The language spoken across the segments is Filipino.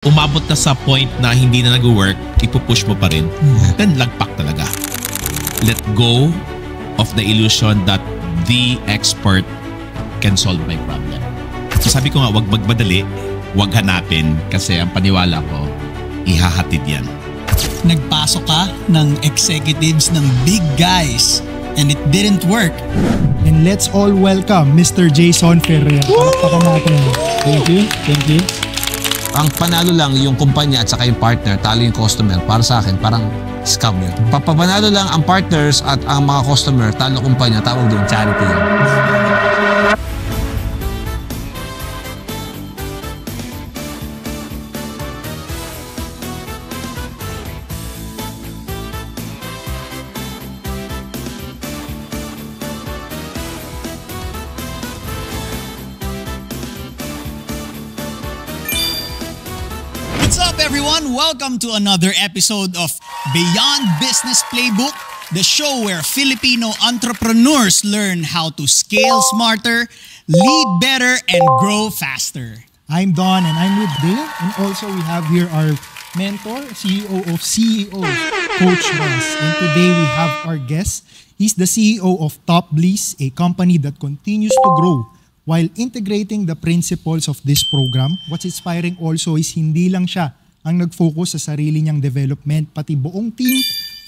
umabot na sa point na hindi na nag-work, ipupush mo pa rin, then lagpak talaga. Let go of the illusion that the expert can solve my problem. So sabi ko nga, wag magmadali, wag hanapin, kasi ang paniwala ko, ihahatid yan. Nagpasok ka ng executives ng big guys and it didn't work. And let's all welcome Mr. Jason Ferrer. Palakpakan natin. Thank you. Thank you. Ang panalo lang yung kumpanya at saka yung partner, talo yung customer. Para sa akin, parang scam yun. Papapanalo lang ang partners at ang mga customer, talo kumpanya, tawag doon, charity yun. What's up, everyone? Welcome to another episode of Beyond Business Playbook, the show where Filipino entrepreneurs learn how to scale smarter, lead better, and grow faster. I'm Don and I'm with Dale. And also we have here our mentor, CEO of CEOs, Coach Ross. And today we have our guest. He's the CEO of Top Bliss, a company that continues to grow while integrating the principles of this program. What's inspiring also is hindi lang siya ang nag-focus sa sarili niyang development, pati buong team,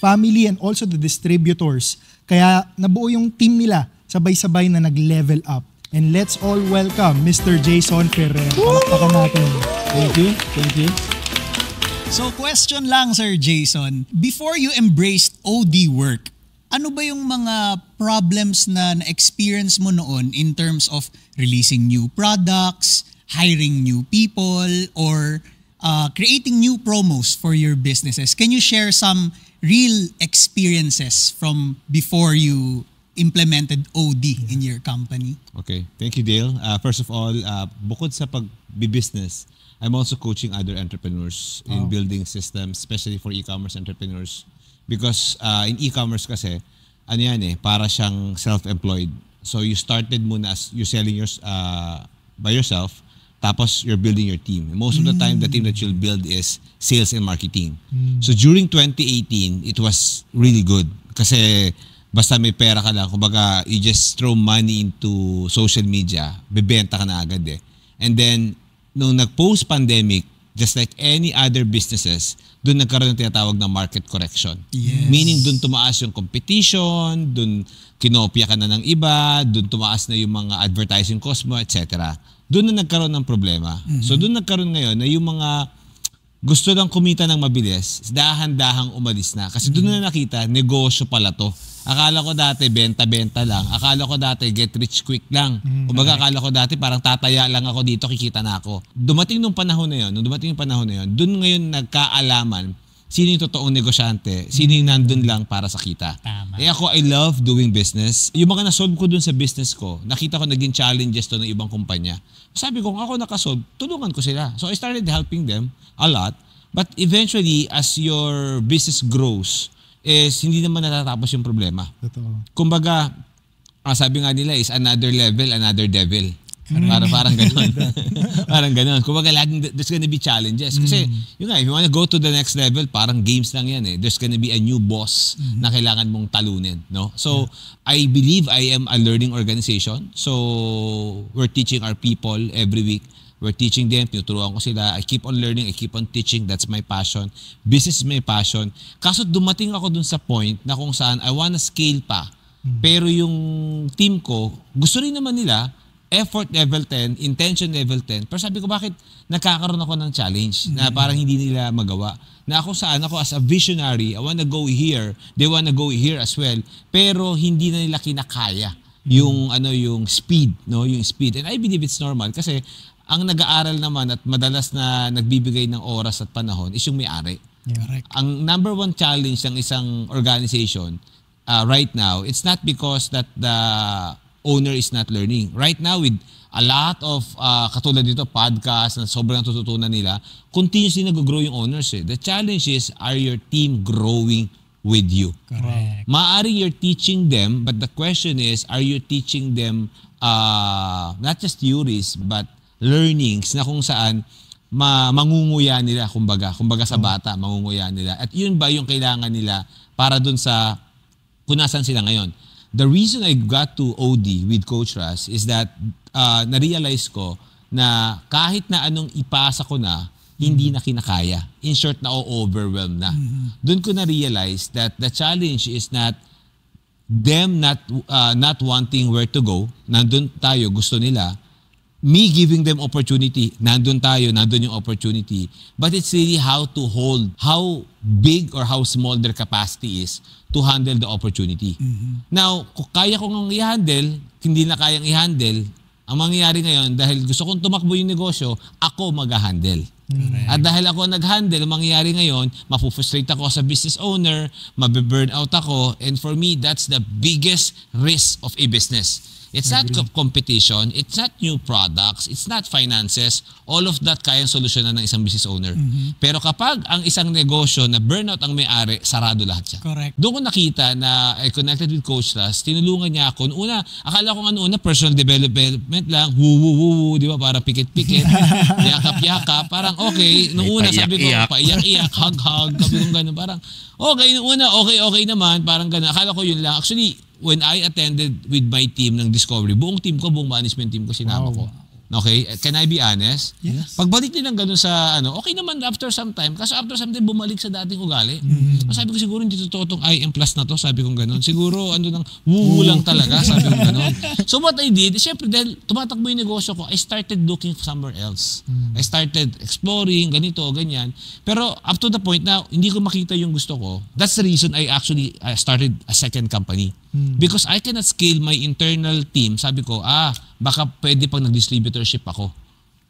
family, and also the distributors. Kaya nabuo yung team nila, sabay-sabay na nag-level up. And let's all welcome Mr. Jason Ferrer. Palakpakan natin. Thank you. Thank you. So question lang, Sir Jason. Before you embraced OD work, ano ba yung mga problems na na-experience mo noon in terms of releasing new products, hiring new people, or creating new promos for your businesses? Can you share some real experiences from before you implemented OD in your company? Okay. Thank you, Dale. First of all, bukod sa pag-business, I'm also coaching other entrepreneurs in building systems, especially for e-commerce entrepreneurs. Because in e-commerce kasi, ano yan para siyang self-employed. So you started muna as you're selling yours by yourself, tapos you're building your team. Most of the time, the team that you'll build is sales and marketing. So during 2018, it was really good. Kasi basta may pera ka lang, kumbaga you just throw money into social media, bebenta ka na agad And then, nung nag-post-pandemic, just like any other businesses, doon nagkaroon ng tinatawag na market correction. Yes. Meaning doon tumaas yung competition, doon kinopya ka na ng iba, doon tumaas na yung mga advertising cost mo, etc. Doon na nagkaroon ng problema. So doon nagkaroon ngayon na yung mga gusto lang kumita ng mabilis, dahan-dahang umalis na. Kasi doon na nakita, negosyo pala to. Akala ko dati benta-benta lang. Akala ko dati get rich quick lang. Kumbaga akala ko dati parang tataya lang ako dito, kikita na ako. Dumating nung panahon na yun, doon ngayon nagkaalaman sino yung totoong negosyante, sino yung nandun lang para sa kita. Tama. Ako, I love doing business. Yung mga nasolve ko dun sa business ko, nakita ko naging challenges to ng ibang kumpanya. Sabi ko, ako nakasolve, tulungan ko sila. So I started helping them a lot. But eventually, as your business grows, is hindi naman natatapos yung problema. Totoo. Kumbaga, sabi nga nila is another level, another devil. Parang gano'n. Parang gano'n. Kumbaga, there's gonna be challenges. Kasi, yun nga, if you wanna go to the next level, parang games lang yan There's gonna be a new boss na kailangan mong talunin. No? So, I believe I am a learning organization. So, we're teaching our people every week. We're teaching them, tinuturuan ko sila. I keep on learning, I keep on teaching. That's my passion. Business is my passion. Kaso dumating ako dun sa point na kung saan I wanna scale pa. Pero yung team ko, gusto rin naman nila, effort level 10, intention level 10. Pero sabi ko, bakit nagkakaroon ako ng challenge na parang hindi nila magawa? Na ako saan ako as a visionary, I wanna go here, they wanna go here as well. Pero hindi na nila kinakaya yung yung speed, yung speed. And I believe it's normal kasi ang nag-aaral naman at madalas na nagbibigay ng oras at panahon is yung may-ari. Correct. Ang number one challenge ng isang organization right now, it's not because that the owner is not learning. Right now, with a lot of katulad dito, podcast na sobrang natututunan nila, continuously nag-grow yung owners. The challenge is, are your team growing with you? Correct. Maaari you're teaching them, but the question is, are you teaching them not just theories, but learnings na kung saan mangunguya nila, kumbaga sa bata, mangunguya nila. At yun ba yung kailangan nila para dun sa kung nasan sila ngayon. The reason I got to OD with Coach Ras is that na-realize ko na kahit na anong ipasa ko na, hindi na kinakaya. In short, na-overwhelm na. Doon ko na-realize that the challenge is not them not wanting where to go. Nandun tayo, gusto nila. Me giving them opportunity. Nandun tayo, nandun yung opportunity. But it's really how to hold, how big or how small their capacity is to handle the opportunity. Now, kung kaya ko ngang i-handle, hindi na kayang i-handle, ang mangyayari ngayon, dahil gusto kong tumakbo yung negosyo, ako mag-handle. At dahil ako nag-handle, ang mangyayari ngayon, mapufrustrate ako sa business owner, mabe-burn out ako, and for me, that's the biggest risk of a business. It's not competition, it's not new products, it's not finances. All of that kayang solusyonan ng isang business owner. Pero kapag ang isang negosyo na burnout ang may-ari, sarado lahat siya. Correct. Doon ko nakita na I connected with Coach Ras, tinulungan niya ako. Una, akala ko nga personal development lang, woo, di ba? Parang pikit-pikit, yakap-yakap, parang okay. Noong una sabi ko, paiyak-iyak, hug-hug, sabi ko gano'n, parang okay, noong una, okay naman, parang gano'n. Akala ko yun lang. Actually, when I attended with my team ng Discovery, buong team ko, buong management team ko, sinama ko. Okay? Can I be honest? Yes. Pagbalik nilang ganun sa, okay naman after some time, kasi after some time, bumalik sa dating ugali. Sabi ko, siguro hindi totoo itong IM Plus na to, sabi ko ganun. Siguro, woo lang talaga, sabi ko ganun. So what I did, syempre, dahil tumatakbo yung negosyo ko, I started looking somewhere else. I started exploring, ganito, ganyan. Pero up to the point na, hindi ko makita yung gusto ko. That's the reason I actually started a second company. Because I cannot scale my internal team. Sabi ko, baka pwede pag nag-distributorship ako.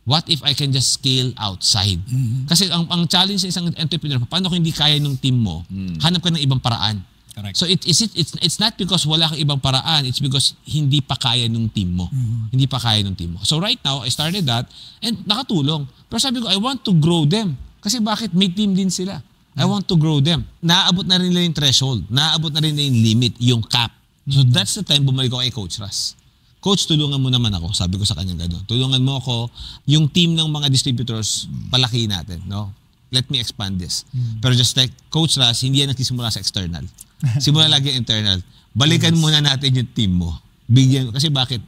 What if I can just scale outside? Kasi ang challenge sa isang entrepreneur, paano kung hindi kaya ng team mo, hanap ka ng ibang paraan. Correct. So it's not because wala kang ibang paraan, it's because hindi pa kaya ng team mo. Hindi pa kaya ng team mo. So right now, I started that and nakatulong. Pero sabi ko, I want to grow them. Kasi bakit? May team din sila. I want to grow them. Naabot na rin nila yung threshold. Naabot na rin nila yung limit, yung cap. So that's the time bumalik ko kay Coach Ras. Coach, tulungan mo naman ako. Sabi ko sa kanya gano'n. Tulungan mo ako. Yung team ng mga distributors, palaki natin. No? Let me expand this. Pero just like Coach Ras, hindi yan nagsisimula sa external. Simula lagi internal. Balikan muna natin yung team mo. Bigyan. Kasi bakit?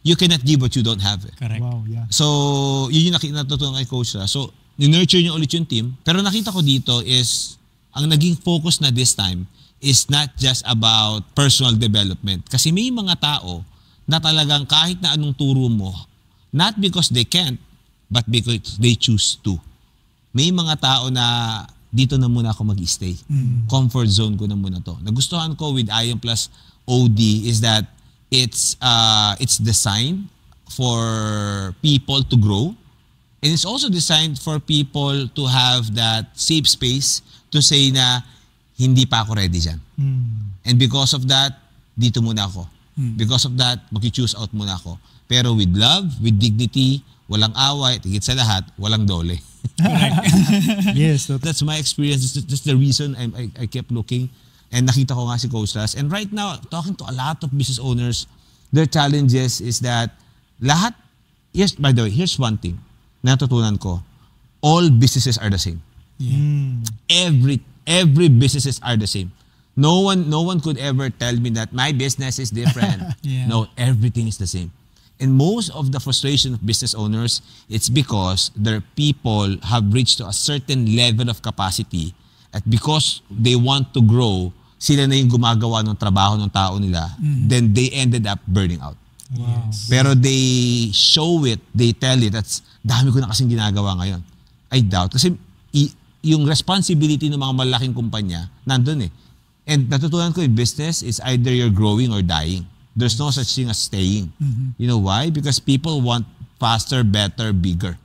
You cannot give what you don't have. Correct. Wow, yeah. So, yun yung natutunan kay Coach Ras. So, ni-nurture niya ulit yung team. Pero nakita ko dito is, ang naging focus na this time is not just about personal development. Kasi may mga tao na talagang kahit na anong turo mo, not because they can't, but because they choose to. May mga tao na dito na muna ako mag-stay. Comfort zone ko na muna to. Nagustuhan ko with IM Plus OD is that it's designed for people to grow. And it's also designed for people to have that safe space to say na hindi pa ako ready dyan. And because of that, dito muna ako. Because of that, maki-choose out muna ako. Pero with love, with dignity, walang away, tigit sa lahat, walang dole. Yes. That's my experience. That's the reason I kept looking. And nakita ko nga si Coach Ras. And right now, talking to a lot of business owners, their challenges is that lahat, yes, by the way, here's one thing. Natutunan ko, all businesses are the same. Every businesses are the same. No one could ever tell me that my business is different. No, everything is the same. And most of the frustration of business owners, it's because their people have reached to a certain level of capacity at because they want to grow, sila na yung gumagawa ng trabaho ng tao nila, then they ended up burning out. Wow. Pero they show it, they tell it, that's dami ko na kasing ginagawa ngayon. I doubt. Kasi yung responsibility ng mga malaking kumpanya, nandun eh. And natutunan ko in business, it's either you're growing or dying. There's no such thing as staying. You know why? Because people want faster, better, bigger.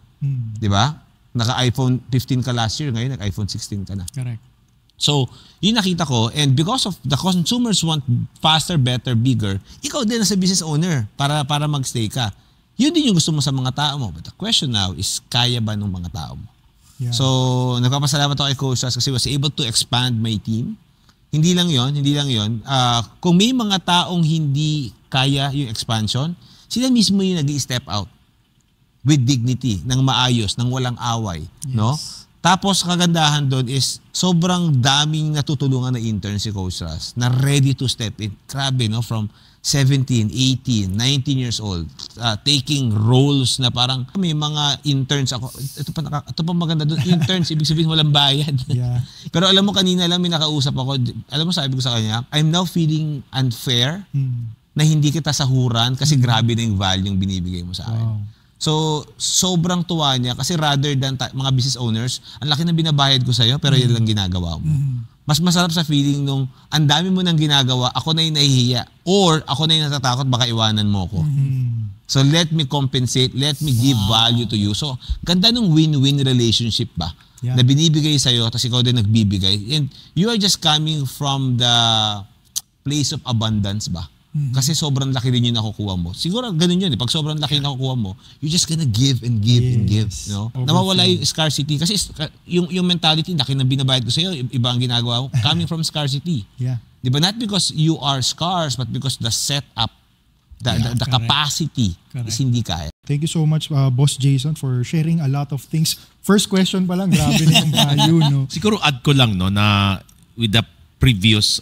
Diba? Naka-iPhone 15 ka last year, ngayon naka-iPhone 16 ka na. Correct. So, yun nakita ko, and because of the consumers want faster, better, bigger, ikaw din as a business owner para magstay ka. Yun din yung gusto mo sa mga tao mo. But the question now is, kaya ba ng mga tao mo? Yeah. So, nagpapasalamat ako kay Coach Ras kasi was able to expand my team. Hindi lang yon. Kung may mga taong hindi kaya yung expansion, sila mismo yung nag-i-step out. with dignity, ng maayos, ng walang away, no? Tapos kagandahan doon is sobrang daming natutulungan na intern si Coach Ras na ready to step in. Grabe, no? From 17, 18, 19 years old, taking roles na parang may mga interns ako. Ito pa maganda doon, interns, ibig sabihin walang bayad. Yeah. Pero alam mo, kanina lang may nakausap ako, alam mo sabi ko sa kanya, I'm now feeling unfair na hindi kita sahuran kasi grabe na yung value yung binibigay mo sa akin. Wow. So, sobrang tuwa niya kasi rather than mga business owners, ang laki na binabayad ko sa'yo pero yun lang ginagawa mo. Mas masarap sa feeling nung ang dami mo nang ginagawa, ako na yung nahihiya or ako na yung natatakot baka iwanan mo ko. So, let me compensate, let me give value to you. So, ganda nung win-win relationship ba? Yeah. Na binibigay sa'yo tapos ikaw din nagbibigay. And you are just coming from the place of abundance ba? Kasi sobrang laki din yung nakukuha mo. Siguro ganun yun eh. Pag sobrang laki yung nakukuha mo, you're just gonna give and give and give. You know? Nawawala yung scarcity. Kasi yung mentality, laki na binabayad ko sa'yo, iba ang ginagawa mo. Coming from scarcity. Yeah. Diba? Not because you are scarce, but because the setup, the capacity is hindi kaya. Thank you so much, Boss Jason, for sharing a lot of things. First question pa lang, grabe na yung value, no? Siguro add ko lang, no, na with the previous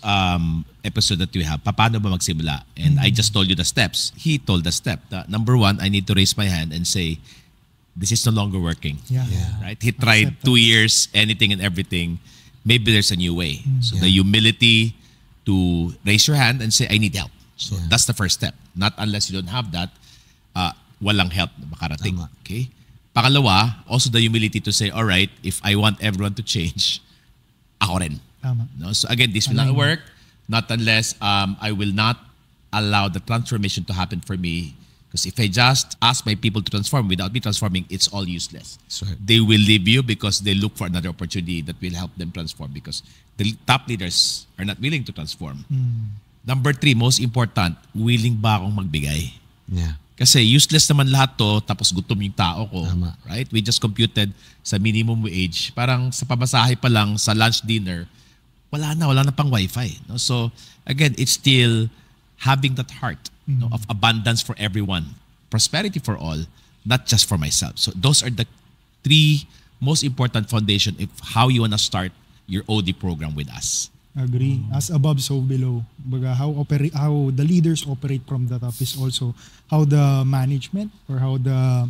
episode that we have, paano ba magsimula? And I just told you the steps. He told the step. Number one, I need to raise my hand and say, this is no longer working. Yeah. Right? He tried 2 years, anything and everything. Maybe there's a new way. So the humility to raise your hand and say, I need help. So that's the first step. Not unless you don't have that, walang help na makarating. Tama. Okay? Pangalawa, also the humility to say, all right, if I want everyone to change, ako rin. Tama. No? So again, this will not work, not unless I will not allow the transformation to happen for me. Because if I just ask my people to transform without me transforming, it's all useless. Right. They will leave you because they look for another opportunity that will help them transform because the top leaders are not willing to transform. Number 3, most important, willing ba akong magbigay? Yeah. Kasi useless naman lahat to, tapos gutom yung tao ko. Tama. Right? We just computed sa minimum wage. Parang sa pamasahe pa lang, sa lunch, dinner, wala na pang wifi. No? So, again, it's still having that heart no, of abundance for everyone. Prosperity for all, not just for myself. So, those are the 3 most important foundation of how you want to start your OD program with us. Agree. As above, so below. Baga, how the leaders operate from the top is also how the management or how the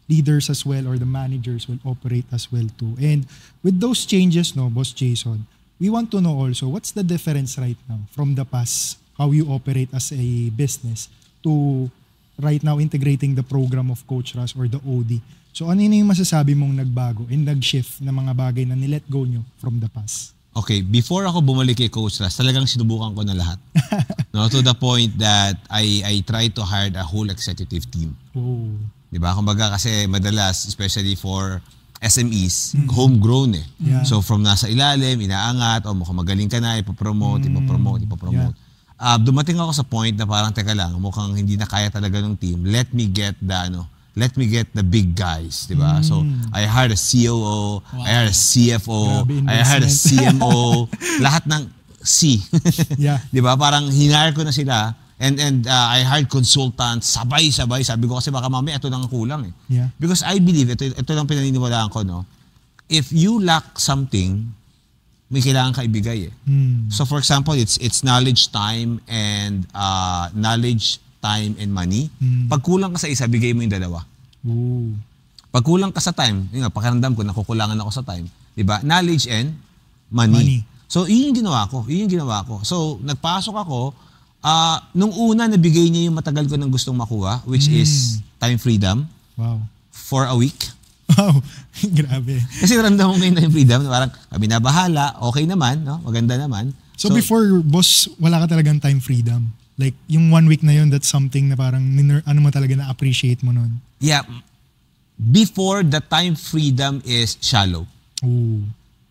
leaders as well or the managers will operate as well too. And with those changes, no, Boss Jason, we want to know also what's the difference right now from the past, how you operate as a business to right now integrating the program of Coach Ras or the OD. So ano yung masasabi mong nagbago and nag-shift na mga bagay na nilet go nyo from the past? Okay, before ako bumalik kay Coach Ras, talagang sinubukan ko na lahat. No, to the point that I tried to hire a whole executive team. Oh. 'Di ba? Kumbaga kasi madalas, especially for SMEs, homegrown eh. Yeah. So from nasa ilalim, inaangat, o mukhang magaling ka na, ipopromote. Dumating ako sa point na parang, teka lang, mukhang hindi na kaya talaga ng team. Let me get the big guys, di ba? So, I hired a COO, I hired a CFO, I hired a CMO, lahat ng C. Yeah. Di ba? Parang hinire ko na sila and I hired consultants, sabay-sabay. Sabi ko kasi baka mamaya ito lang ang kulang eh. Yeah. Because I believe, ito lang pinaniniwalaan ko, no? If you lack something, may kailangan ka ibigay eh. So for example, it's knowledge, time, and money. Pag kulang ka sa isa, bigay mo yung dalawa. Ooh. Pag kulang ka sa time, yun nga, pakiramdam ko, nakukulangan ako sa time. Diba? Knowledge and money. So, yun yung ginawa ko. So, nagpasok ako, nung una, nabigay niya yung matagal ko nang gustong makuha, which is time freedom. Wow. For a week. Wow. Grabe. Kasi naramdaman ko yung time freedom, parang kami na bahala, okay naman, no? Maganda naman. So before, boss, wala ka talagang time freedom? Like, yung 1 week na yun, that's something na parang, ano mo talaga na-appreciate mo nun? Yeah. Before, the time freedom is shallow. Ooh.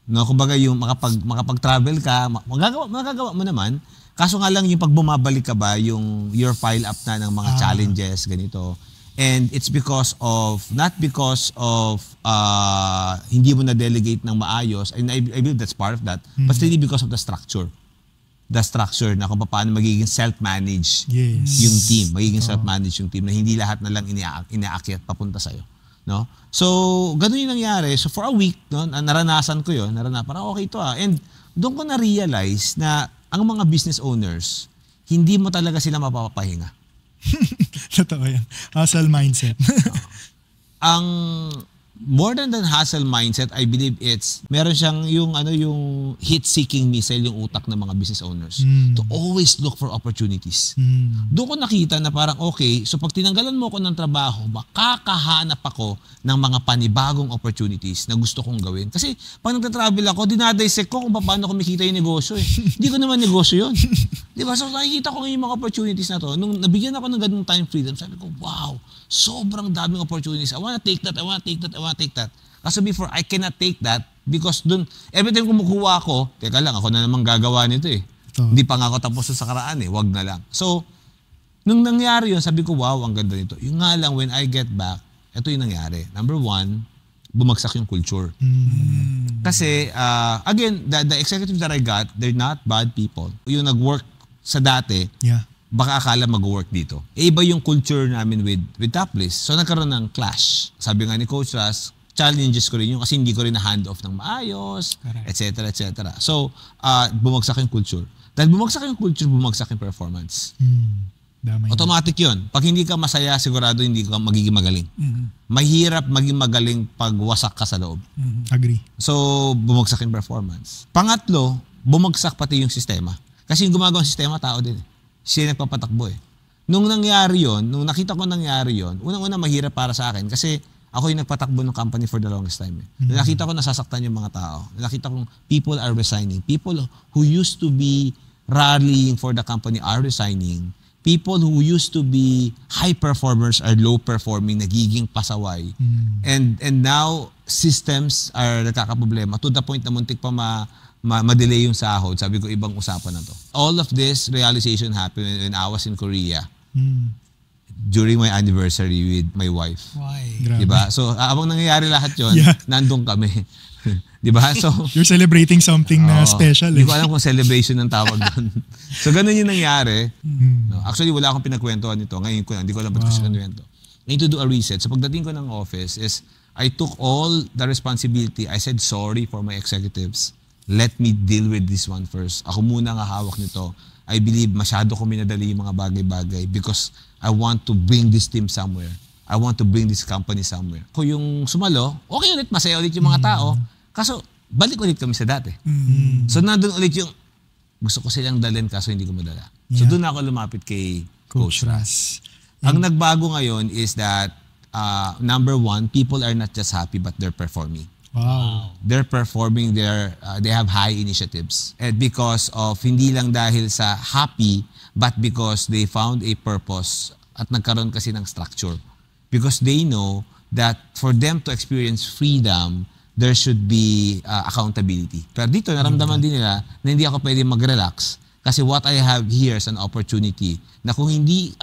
No, kumbaga yung makapag-travel ka, magagawa mo naman. Kaso nga lang yung pag bumabalik ka ba, yung your pile up na ng mga challenges, ganito. And it's not because of hindi mo na-delegate ng maayos, and I believe that's part of that, but really because of the structure. The structure na kung paano magiging self-manage yung team. Magiging self-manage yung team na hindi lahat na lang inaakyat papunta sa'yo. No? So, ganun yung nangyari. So, for a week, no, naranasan ko yun. Parang okay to And doon ko na-realize na ang mga business owners, hindi mo talaga sila mapapahinga. Totoo yan. Hustle mindset. Ang more than hustle mindset, I believe meron siyang yung hit-seeking missile yung utak ng mga business owners. To always look for opportunities. Doon ko nakita na parang okay, so pag tinanggalan mo ko ng trabaho, makakahanap ako ng mga panibagong opportunities na gusto kong gawin. Kasi pag nagtatravel ako, dinadissect ko kung paano kumikita yung negosyo Hindi ko naman negosyo yun. Diba? So nakikita ko yung mga opportunities na to. Nung nabigyan ako ng ganung time freedom, sabi ko, wow, sobrang daming opportunities. I wanna take that. Kasi before, I cannot take that because dun, every time kumukuha ako, teka lang, ako na naman gagawa nito Hindi pa nga ako tapos sa karaan wag na lang. So, nung nangyari yun, sabi ko, wow, ang ganda nito. Yung nga lang, when I get back, ito yung nangyari. Number one, bumagsak yung culture. Kasi, again, the executives that I got, they're not bad people. Yung nag-work sa dati, baka akala mag-work dito. Iba yung culture namin with Toplist. So nagkaroon ng clash. Sabi nga ni Coach Ras, challenges ko rin yun kasi hindi ko rin na-hand off ng maayos, etc. So, bumagsak yung culture. Dahil bumagsak yung culture, bumagsak yung performance. Automatic yun. Pag hindi ka masaya, sigurado hindi ka magiging magaling. Mahirap maging magaling pag wasak ka sa loob. Agree. So, bumagsak yung performance. Pangatlo, bumagsak pati yung sistema. Kasi yung gumagawang sistema, tao din siya nagpapatakbo Nung nangyari yon, nung nakita ko nangyari yon, unang-una mahirap para sa akin kasi ako yung nagpatakbo ng company for the longest time. Nakita ko nasasaktan yung mga tao. Nakita kong people are resigning. People who used to be rallying for the company are resigning. People who used to be high performers are low performing, nagiging pasaway. And now systems are nagkakaproblema to the point na muntik pa ma-delay yung sahod. Sabi ko, ibang usapan na to. All of this realization happened when I was in Korea. During my anniversary with my wife. Why? Diba? So, habang nangyayari lahat yun, nandun kami. Diba? So, you're celebrating something na special. Hindi ko alam kung celebration ng tawag doon. So, ganun yung nangyari. No, actually, wala akong pinagkwentuhan nito. Ngayon ko hindi ko alam ba't ko pinagkwento. I need to do a reset. So, pagdating ko ng office is, I took all the responsibility. I said sorry for my executives. Let me deal with this one first. Ako muna nga hawak nito. I believe masyado ko minadali yung mga bagay-bagay because I want to bring this team somewhere. I want to bring this company somewhere. Kung yung sumalo, okay ulit, masaya ulit yung mga tao. Kaso, balik ulit kami sa dati. So, nandun ulit yung gusto ko silang dalhin kaso hindi ko madala. So, doon ako lumapit kay Coach Ras. Ang nagbago ngayon is that, number one, people are not just happy but they're performing. Wow. They're performing, they have high initiatives. And because of, hindi lang dahil sa happy, but because they found a purpose at nagkaroon kasi ng structure. Because they know that for them to experience freedom, there should be accountability. Pero dito, naramdaman din nila na hindi ako pwede mag-relax kasi what I have here is an opportunity na kung hindi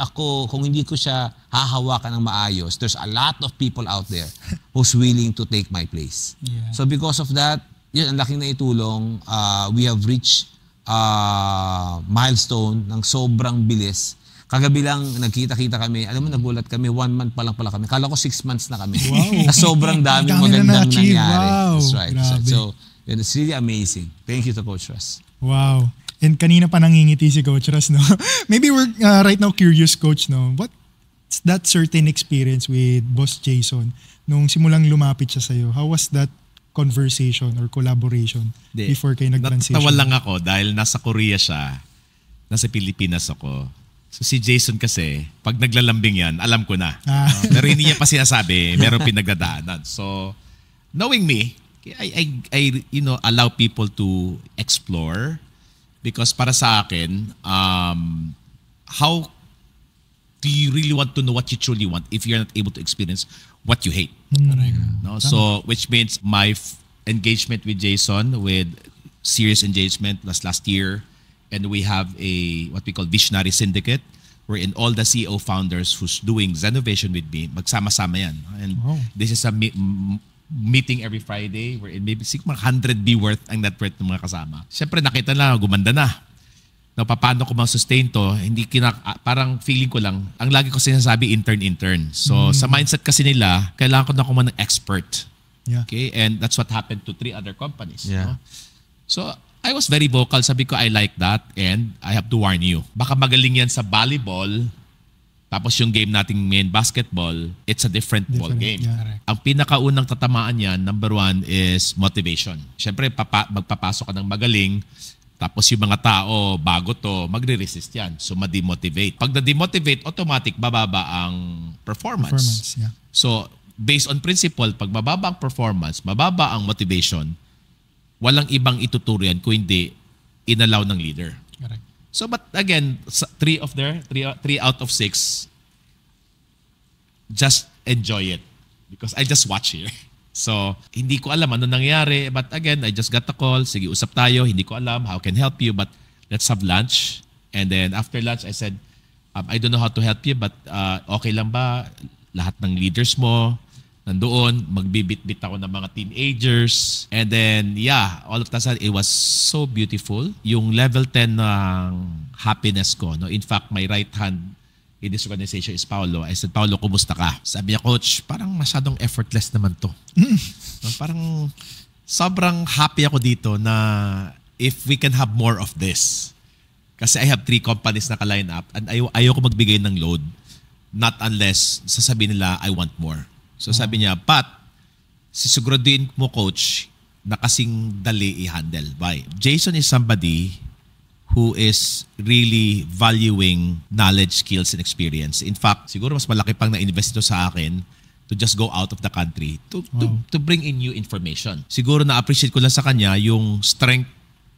ko siya hahawakan ng maayos, there's a lot of people out there who's willing to take my place. Yeah. So because of that, yun, ang laking naitulong. We have reached milestone ng sobrang bilis. Kagabi lang, nagkita-kita kami. Alam mo, nagulat kami. 1 month pa lang pala kami. Kala ko 6 months na kami. Wow. Na sobrang daming magandang nangyari. Wow. That's right. Grabe. So, it's really amazing. Thank you to Coach Ras. Wow. And kanina pa nangingiti si Coach Ras, no? Maybe we're right now curious, Coach, no? What's that certain experience with Boss Jason nung simulang lumapit siya sa'yo? How was that conversation or collaboration before kayo nag-transition? Natawa lang ako dahil nasa Korea siya, nasa Pilipinas ako. So si Jason kasi, pag naglalambing yan, alam ko na. Pero hindi niya pa sinasabi, meron pinagdadaanan. So, knowing me, I allow people to explore because para sa akin, how do you really want to know what you truly want if you're not able to experience what you hate? No? So, which means my engagement with Jason, with serious engagement last year, and we have what we call Visionary Syndicate, wherein all the CEO founders who's doing Zenovation with me, magsama-sama yan. And this is a meeting every Friday wherein maybe 100 be worth ang net worth ng mga kasama. Siyempre nakita na, gumanda na. na paano ko ma-sustain to, parang feeling ko lang, ang lagi ko sinasabi, intern. So sa mindset kasi nila, kailangan ko na kumain ng expert. Yeah. Okay? And that's what happened to 3 other companies. Yeah. No? So I was very vocal. Sabi ko, I like that and I have to warn you. Baka magaling yan sa volleyball, tapos yung game nating main basketball, it's a different ball game. Yeah. Ang pinakaunang tatamaan yan, number 1 is motivation. Siyempre, magpapasok ka ng magaling, tapos yung mga tao, bago to, magre-resist yan. So, ma-demotivate. Pag na-demotivate, automatic, bababa ang performance. Yeah. So, based on principle, pag mababa ang performance, mababa ang motivation, walang ibang ituturo yan kung hindi inallow ng leader. Correct. So, but again, 3 out of 6, just enjoy it. Because I just watch here. So, hindi ko alam ano nangyari. But again, I just got a call. Sige, usap tayo. Hindi ko alam how can help you. But let's have lunch. And then after lunch, I said, I don't know how to help you. But okay lang ba? Lahat ng leaders mo nandoon, magbibit-bit ako ng mga teenagers. And then, yeah, all of that, it was so beautiful. Yung level 10 ng happiness ko. No? In fact, my right hand in this organization is Paolo. I said, Paolo, kumusta ka? Sabi niya, Coach, parang masyadong effortless naman to. No? Parang sobrang happy ako dito na if we can have more of this. Kasi I have 3 companies na ka-line up and ayoko magbigay ng load. Not unless sasabihin nila, I want more. So sabi niya, but sisiguraduhin mo, Coach, na kasing dali i-handle. Why? Jason is somebody who is really valuing knowledge, skills, and experience. In fact, siguro mas malaki pang na-invest ito sa akin to just go out of the country to bring in new information. Siguro na-appreciate ko lang sa kanya yung strength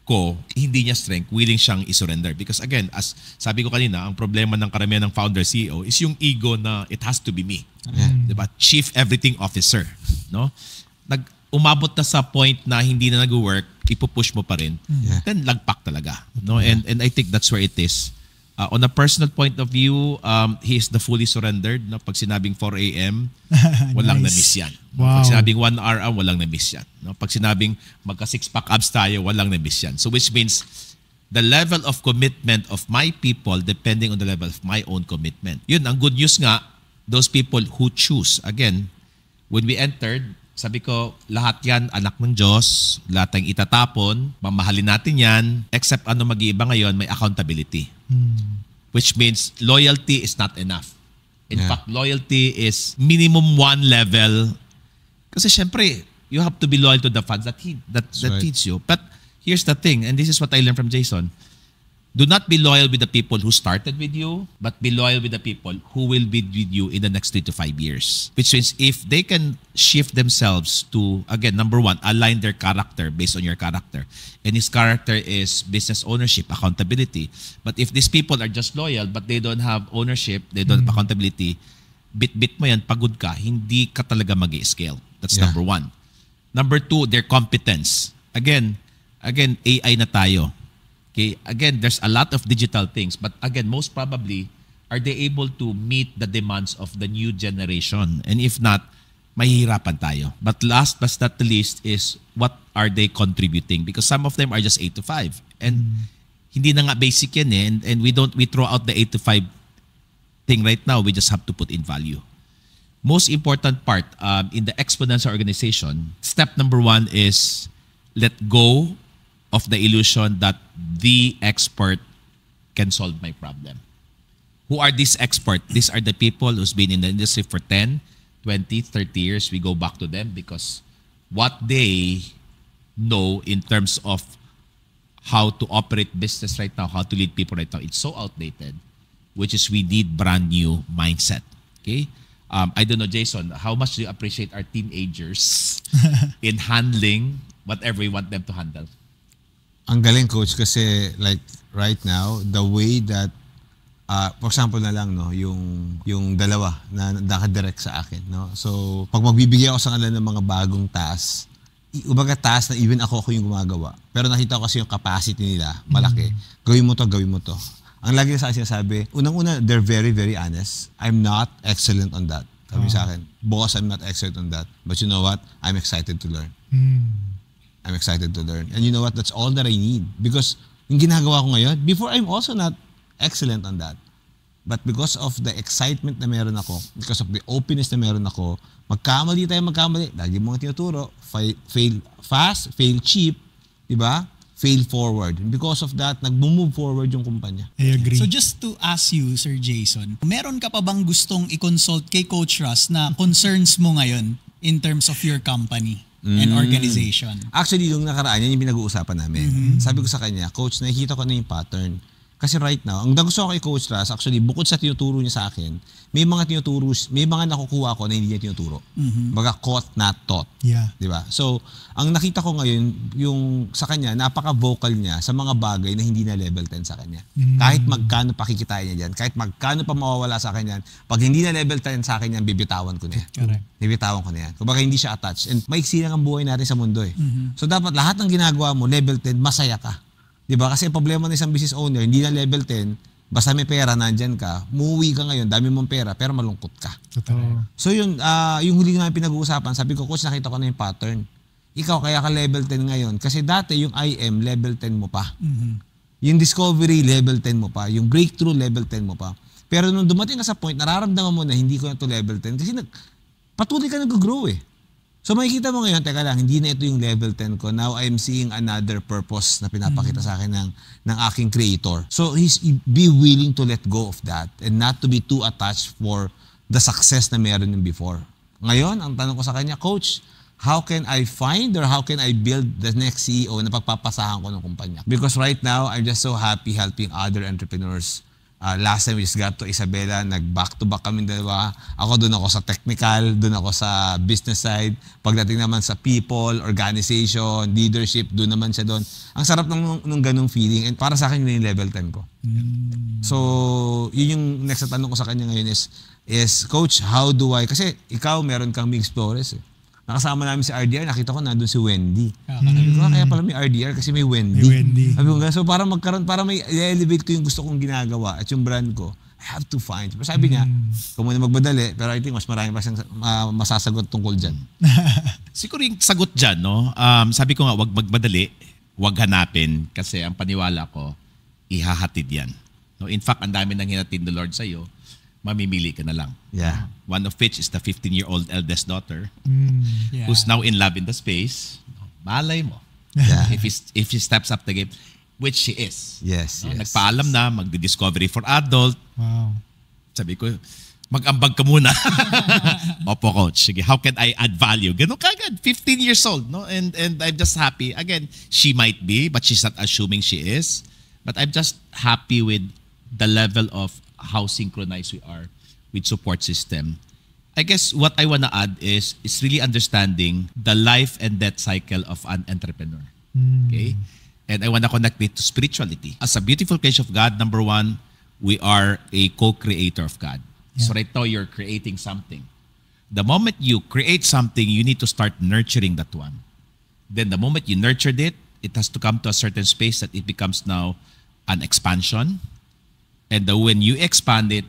ko, hindi niya strength, willing siyang isurrender. Because again, as sabi ko kanina, ang problema ng karamihan ng founder CEO is yung ego na it has to be me. Diba? Chief Everything Officer. No? Umabot na sa point na hindi na nag-work, ipupush mo pa rin, then lagpak talaga. No? And I think that's where it is. On a personal point of view, he is the fully surrendered. No? Pag sinabing 4 a.m., walang Nice. na-miss yan. Wow. Pag sinabing 1 hour, walang na-miss yan. No? Pag sinabing magka 6-pack abs tayo, walang na-miss yan. So which means the level of commitment of my people depending on the level of my own commitment. Yun, ang good news nga, those people who choose. Again, when we entered, sabi ko, lahat yan, anak ng Diyos, lahat ang itatapon, mamahalin natin yan, except ano mag-iiba ngayon, may accountability. Which means loyalty is not enough. In fact, loyalty is minimum 1 level. Kasi syempre, you have to be loyal to the fans that right. teach you. But here's the thing, and this is what I learned from Jason. Do not be loyal with the people who started with you, but be loyal with the people who will be with you in the next 3 to 5 years. Which means if they can shift themselves to, again, number 1, align their character based on your character. And his character is business ownership, accountability. But if these people are just loyal, but they don't have ownership, they don't have accountability, bit-bit mo yan, pagod ka, hindi ka talaga mag-i-scale. That's number 1. Number 2, their competence. Again, AI na tayo. Okay, again, there's a lot of digital things, but again, most probably, are they able to meet the demands of the new generation? And if not, mahihirapan tayo. But last but not the least is what are they contributing? Because some of them are just 8 to 5. And hindi na nga basic yan eh. And we throw out the 8 to 5 thing right now. We just have to put in value. Most important part in the exponential organization, step number 1 is let go of the illusion that the expert can solve my problem. Who are these experts? These are the people who's been in the industry for 10, 20, 30 years. We go back to them because what they know in terms of how to operate business right now, how to lead people right now, it's so outdated, which is we need brand new mindset. Okay? I don't know, Jason, how much do you appreciate our teenagers in handling whatever we want them to handle? Ang galing, Coach, kasi like right now, the way that, for example na lang, no, yung dalawa na nakadirect sa akin. No? So, pag magbibigay ako sa kanila ng mga bagong task, umaga task na even ako yung gumagawa. Pero nakita ko kasi yung capacity nila, malaki. Gawin mo to. Ang lagi sa akin sinasabi, unang-una, they're very, very honest. I'm not excellent on that. Sabi sa akin, boss, I'm not excellent on that. But you know what? I'm excited to learn. I'm excited to learn. And you know what? That's all that I need. Because Yung ginagawa ko ngayon, before I'm also not excellent on that. But because of the excitement na meron ako, because of the openness na meron ako, magkamali, lagi mo tinuturo, fail fast, fail cheap, di ba? Fail forward. And because of that, nag-move forward yung kumpanya. I agree. So just to ask you, Sir Jason, meron ka pa bang gustong i-consult kay Coach Russ na concerns mo ngayon in terms of your company and organization? Actually, yung nakaraan, yan yung pinag-uusapan namin. Sabi ko sa kanya, Coach, nakikita ko na yung pattern. Kasi right now, ang gusto ko kay Coach Russ, actually, bukod sa tinuturo niya sa akin, may mga nakukuha ko na hindi niya tinuturo. Baga caught, not taught. Yeah. Di ba? So, ang nakita ko ngayon, yung sa kanya, napaka-vocal niya sa mga bagay na hindi na level 10 sa kanya. Kahit magkano pakikitain niya dyan, kahit magkano pa mawawala sa kanya, pag hindi na level 10 sa akin yan, bibitawan ko na yan. Correct. Bibitawan ko na yan. Kumbaga hindi siya attached. And maiksi lang ang buhay natin sa mundo eh. So, dapat lahat ng ginagawa mo, level 10, masaya ka. Diba? Kasi ang problema ng isang business owner, hindi na level 10, basta may pera, nandyan ka, muuwi ka ngayon, dami mong pera, pero malungkot ka. Totoo. So yun, yung huli namin pinag-uusapan, sabi ko, Coach, nakita ko na yung pattern. Ikaw, kaya ka level 10 ngayon. Kasi dati yung IM, level 10 mo pa. Yung discovery, level 10 mo pa. Yung breakthrough, level 10 mo pa. Pero nung dumating ka sa point, nararamdaman mo na hindi ko na to level 10. Kasi patuloy ka nag-grow eh. So makikita mo ngayon, teka lang, hindi na ito yung level 10 ko. Now I'm seeing another purpose na pinapakita sa akin ng aking creator. So be willing to let go of that and not to be too attached for the success na meron yung before. Ngayon, ang tanong ko sa kanya, Coach, how can I find or how can I build the next CEO na pagpapasahan ko ng kumpanya? Because right now, I'm just so happy helping other entrepreneurs. Last time we just got to Isabela, nag-back-to-back kami dalawa. Ako doon ako sa technical, doon ako sa business side. Pagdating naman sa people, organization, leadership, doon naman siya doon. Ang sarap ng ganung feeling. And para sa akin, yun yung level 10 ko. So, yun yung next na tanong ko sa kanya ngayon is Coach, how do I... Kasi ikaw, meron kang Big Explorers eh. Nakasama namin si RDR, nakita ko nandun si Wendy. Sabi ko, kaya pala may RDR kasi may Wendy. Sabi ko, so para may elevate ko yung gusto kong ginagawa at yung brand ko, I have to find. Pero sabi niya, kung muna magbadali, pero I think mas marami pa siyang masasagot tungkol dyan. Siguro yung sagot dyan, no? Sabi ko nga, wag magmadali, wag hanapin, kasi ang paniwala ko, ihahatid yan. No? In fact, ang dami nang hinatid ng Lord sa'yo, mamimili ka na lang. Yeah. One of which is the 15-year-old eldest daughter Yeah. who's now in love in the space. Malay mo. Yeah. If she steps up the game, which she is. Yes, No? yes. Nagpaalam na, magdi-discovery for adult. Wow. Sabi ko, mag-ambag ka muna. Opo, Coach. Sige, how can I add value? Ganun kagad. 15 years old. No? And I'm just happy. Again, she might be, but she's not assuming she is. But I'm just happy with the level of how synchronized we are with support system. I guess what I want to add is really understanding the life and death cycle of an entrepreneur. Okay? And I want to connect it to spirituality. As a beautiful creation of God, number one, we are a co-creator of God. So right now, you're creating something. The moment you create something, you need to start nurturing that one. Then the moment you nurtured it, it has to come to a certain space that it becomes now an expansion. And when you expand it,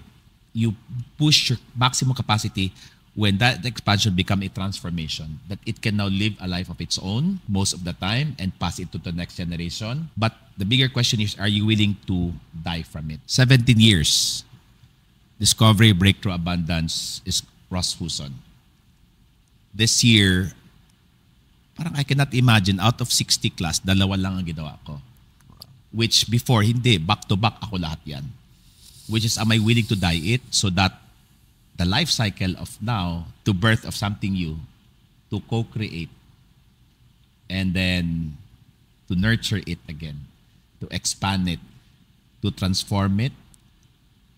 you push your maximum capacity when that expansion become a transformation, that it can now live a life of its own most of the time and pass it to the next generation. But the bigger question is, are you willing to die from it? 17 years. Discovery, Breakthrough, Abundance is Ross Huson. This year, parang I cannot imagine, out of 60 class, 2 lang ang ginawa ko. Which before, hindi, back-to-back ako lahat yan. Which is, am I willing to die it so that the life cycle of now to birth of something new, to co-create, and then to nurture it again, to expand it, to transform it,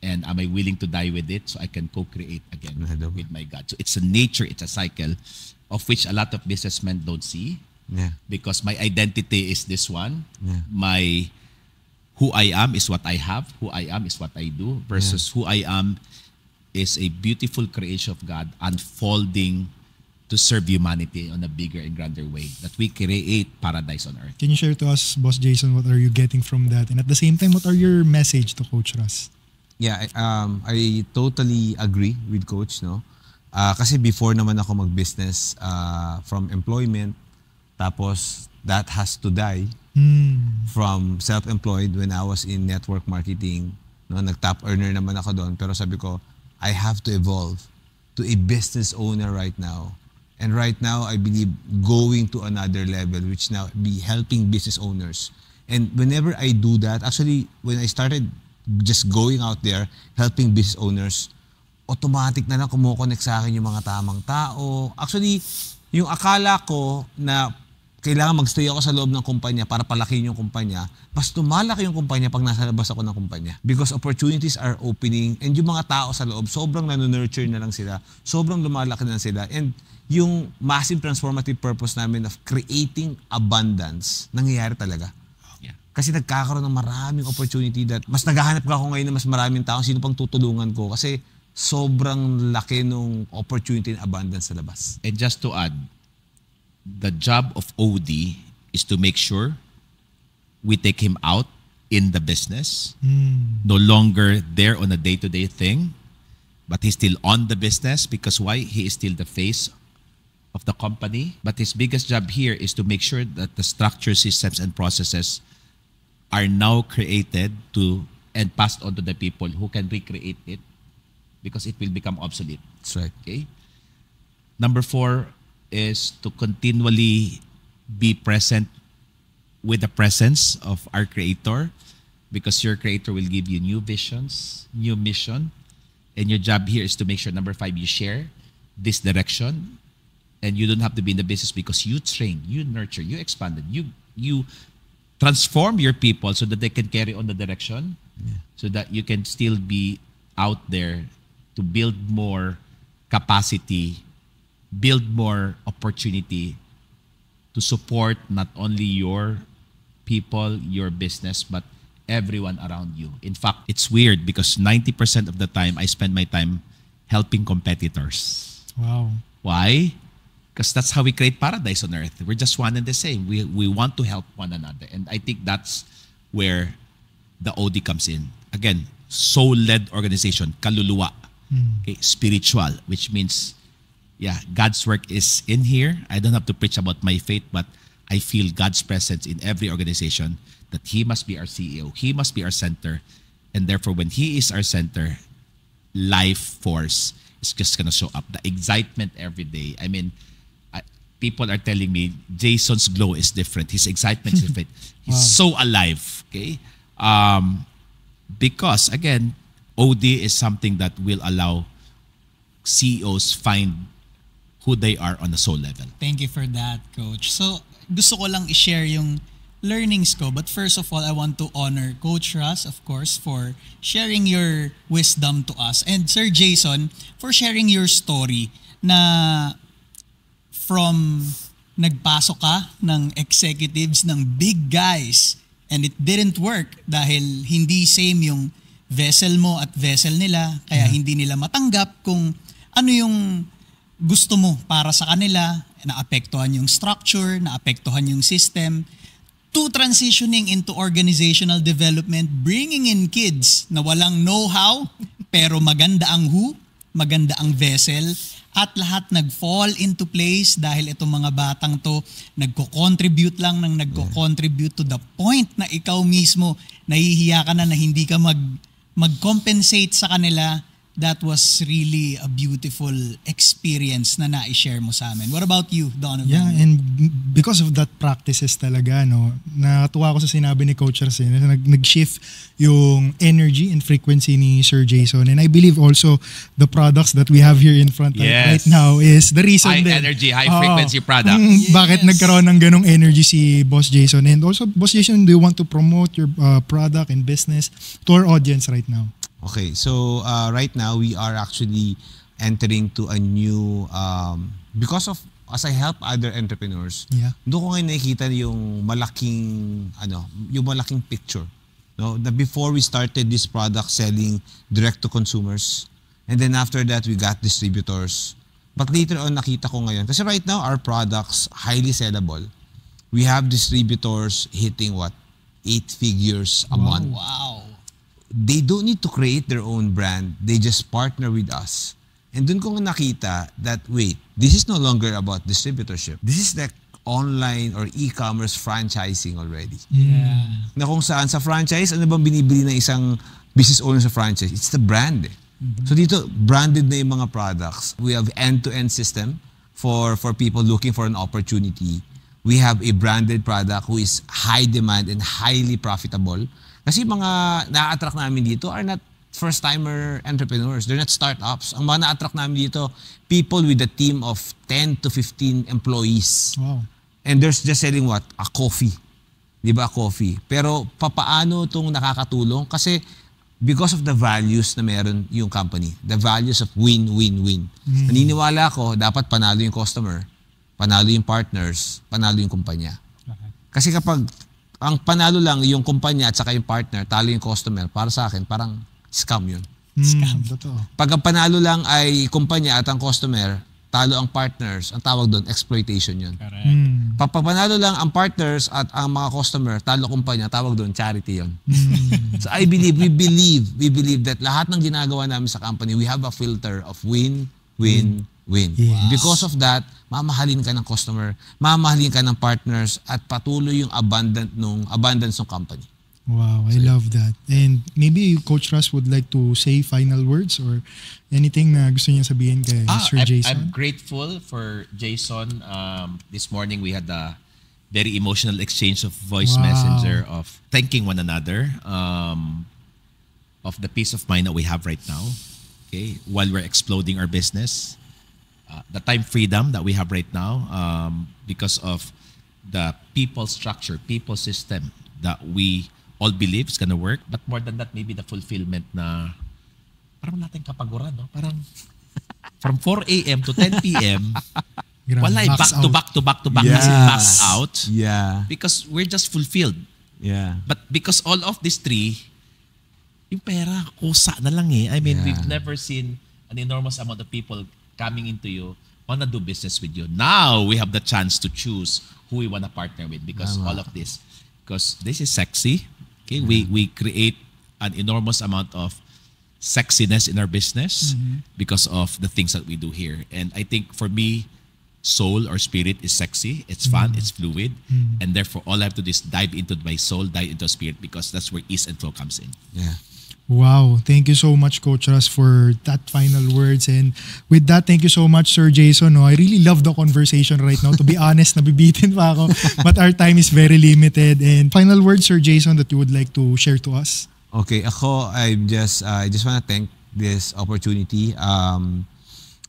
and am I willing to die with it so I can co-create again with my God? So it's a nature, it's a cycle of which a lot of businessmen don't see. Yeah. Because my identity is this one. Yeah. Who I am is what I have. Who I am is what I do. Versus who I am is a beautiful creation of God unfolding to serve humanity on a bigger and grander way. That we create paradise on earth. Can you share to us, Boss Jason, what are you getting from that? And at the same time, what are your message to Coach Russ? Yeah, I totally agree with Coach, no? Kasi before naman ako mag-business from employment, tapos that has to die From self-employed when I was in network marketing, no, nag-top earner naman ako doon, pero sabi ko, I have to evolve to a business owner right now. And right now, I believe going to another level, which now be helping business owners. And whenever I do that, actually, when I started just going out there, helping business owners, automatic na lang kumukonect sa akin yung mga tamang tao. Actually, yung akala ko na kailangan magstay ako sa loob ng kumpanya para palakihin yung kumpanya, mas tumalaki yung kumpanya pag nasa labas ako ng kumpanya. Because opportunities are opening and yung mga tao sa loob, sobrang nano-nurture na lang sila, sobrang lumalaki na sila. And yung massive transformative purpose namin of creating abundance, nangyayari talaga. Yeah. Kasi nagkakaroon ng maraming opportunity that mas naghahanap ka ako ngayon na mas maraming tao, sino pang tutulungan ko kasi sobrang laki nung opportunity and abundance sa labas. And just to add, the job of OD is to make sure we take him out in the business, no longer there on a day-to-day thing, but he's still on the business because why? He is still the face of the company. But his biggest job here is to make sure that the structure, systems, and processes are now created to and passed on to the people who can recreate it because it will become obsolete. That's right. Okay? Number 4 is to continually be present with the presence of our creator because your creator will give you new visions, new mission, and your job here is to make sure, number 5, you share this direction and you don't have to be in the business because you train, you nurture, you expanded, you transform your people so that they can carry on the direction, so that you can still be out there to build more capacity, build more opportunity to support not only your people, your business, but everyone around you. In fact, it's weird because 90% of the time I spend my time helping competitors. Wow. Why? Because that's how we create paradise on earth. We're just one and the same. We want to help one another. And I think that's where the OD comes in. Again, soul-led organization, kaluluwa, okay, spiritual, which means God's work is in here. I don't have to preach about my faith, but I feel God's presence in every organization, that He must be our CEO. He must be our center. And therefore, when He is our center, life force is just going to show up. The excitement every day. I mean, people are telling me Jason's glow is different. His excitement is different. He's so alive. Okay? Because, again, OD is something that will allow CEOs find who they are on a soul level. Thank you for that, Coach. So, gusto ko lang i-share yung learnings ko. But first of all, I want to honor Coach Russ, of course, for sharing your wisdom to us. And Sir Jason, for sharing your story na from nagpasok ka ng executives ng big guys and it didn't work dahil hindi same yung vessel mo at vessel nila, kaya hindi nila matanggap kung ano yung gusto mo para sa kanila, naapektuhan yung structure, naapektuhan yung system, to transitioning into organizational development, bringing in kids na walang know-how, pero maganda ang who, maganda ang vessel, at lahat nag-fall into place dahil itong mga batang to nagko-contribute lang ng nagko-contribute to the point na ikaw mismo nahihiya ka na hindi ka mag-compensate sa kanila. That was really a beautiful experience na na-share mo sa amin. What about you, Donovan? Yeah, and because of that practices talaga, no, natuwa ko sa sinabi ni Coach Arsen, na nag-shift yung energy and frequency ni Sir Jason. And I believe also the products that we have here in front right now is the reason high energy, high frequency products. Bakit nagkaroon ng ganong energy si Boss Jason? And also, Boss Jason, do you want to promote your product and business to our audience right now? Okay, so right now we are actually entering to a new, because of, as I help other entrepreneurs, doon ko ngayon nakikita yung malaking picture. No? That before we started this product selling direct to consumers, and then after that we got distributors. But later on nakita ko ngayon, kasi right now our products highly sellable. We have distributors hitting 8 figures a month. Wow. They don't need to create their own brand. They just partner with us. And dun ko nakita that, wait, this is no longer about distributorship. This is like online or e-commerce franchising already. Yeah. Na kung saan sa franchise, ano bang binibili ng isang business owner sa franchise? It's the brand. So dito, branded na yung mga products. We have end-to-end system for people looking for an opportunity. We have a branded product who is high demand and highly profitable. Kasi mga na-attract namin dito are not first-timer entrepreneurs. They're not startups. Ang mga na-attract namin dito, people with a team of 10 to 15 employees. Wow. And they're just selling what? A coffee. Di ba? Coffee. Pero papaano itong nakakatulong? Kasi because of the values na meron yung company. The values of win-win-win. Naniniwala ko, dapat panalo yung customer, panalo yung partners, panalo yung kumpanya. Kasi kapag ang panalo lang yung kumpanya at saka yung partner, talo yung customer, para sa akin, parang scam yun. Scam. Totoo. Pag ang panalo lang ay kumpanya at ang customer, talo ang partners, ang tawag doon, exploitation yun. Correct. Pag panalo lang ang partners at ang mga customer, talo kumpanya, tawag doon, charity yun. So I believe, we believe that lahat ng ginagawa namin sa company, we have a filter of win, win, win. Yes. Because of that, mamahalin ka ng customer, mamahalin ka ng partners, at patuloy yung abundance ng company. Wow, I love that. And maybe Coach Russ would like to say final words or anything na gusto niya sabihin kay Sir Jason. I'm grateful for Jason. This morning we had a very emotional exchange of voice messenger of thanking one another, of the peace of mind that we have right now. Okay, while we're exploding our business, the time freedom that we have right now, because of the people structure, people system that we all believe is gonna work. But more than that, maybe the fulfillment na parang natin kapaguran, no? Parang from 4 a.m. to 10 p.m. wala, back to back Yes. back out. Yeah. Because we're just fulfilled. Yeah. But because all of these three, yung pera, kusa na lang eh. I mean, we've never seen an enormous amount of people coming into you, wanna do business with you. Now, we have the chance to choose who we wanna partner with because all of this. Because this is sexy. Okay, we create an enormous amount of sexiness in our business because of the things that we do here. And I think for me, soul or spirit is sexy, it's fun, it's fluid, and therefore all I have to do is dive into my soul, dive into spirit, because that's where ease and flow comes in. Yeah. Wow, thank you so much, Coach Russ, for that final words. And with that, thank you so much, Sir Jason. No, I really love the conversation right now. To be honest, nabibitin pa ako. But our time is very limited. And final words, Sir Jason, that you would like to share to us? Okay, ako, I just want to thank this opportunity.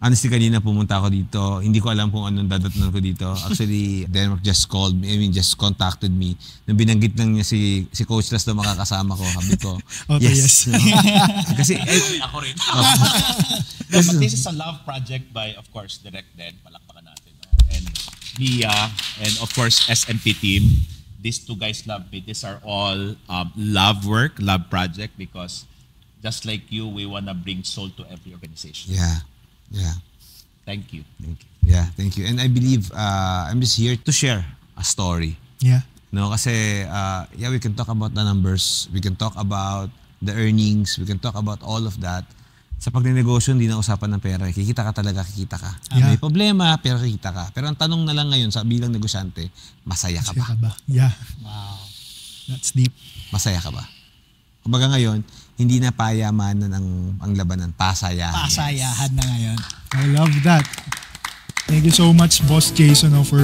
Honestly, kanina pumunta ako dito. Hindi ko alam kung anong dadatnan ko dito. Actually, Denmark just called me. just contacted me. Nung binanggit lang niya si Coach Russ na makakasama ko. Sabi ko, yes. Kasi, Ako rin. But this is a love project by, of course, Direct Den. Palakpakan natin. No? And Mia, and of course, SMP team. These two guys love me. These are all love work, love project, because just like you, we want to bring soul to every organization. Yeah. Thank you. Yeah, thank you. And I believe I'm just here to share a story. Yeah. No, kasi we can talk about the numbers, we can talk about the earnings, we can talk about all of that. Sa pagnenegosyo, hindi na usapan ng pera. Kikita ka talaga, kikita ka. Yeah. May problema, pero kikita ka. Pero ang tanong na lang ngayon sa bilang negosyante, masaya ka ba? Yeah. Wow. That's deep. Masaya ka ba? Kumbaga ngayon, hindi na payamanan ang labanan, pasayahan. Pasayahan na ngayon. I love that. Thank you so much, Boss Jason, for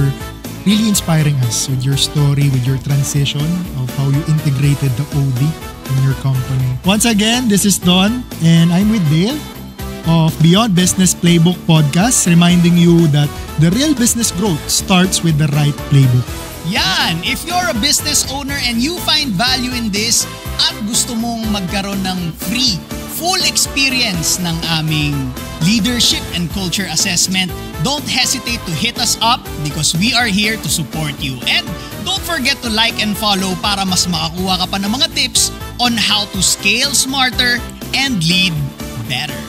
really inspiring us with your story, with your transition of how you integrated the OD in your company. Once again, this is Don, and I'm with Dale of Beyond Business Playbook Podcast, reminding you that the real business growth starts with the right playbook. Yan! If you're a business owner and you find value in this at gusto mong magkaroon ng free, full experience ng aming leadership and culture assessment, don't hesitate to hit us up because we are here to support you. And don't forget to like and follow para mas makakuha ka pa ng mga tips on how to scale smarter and lead better.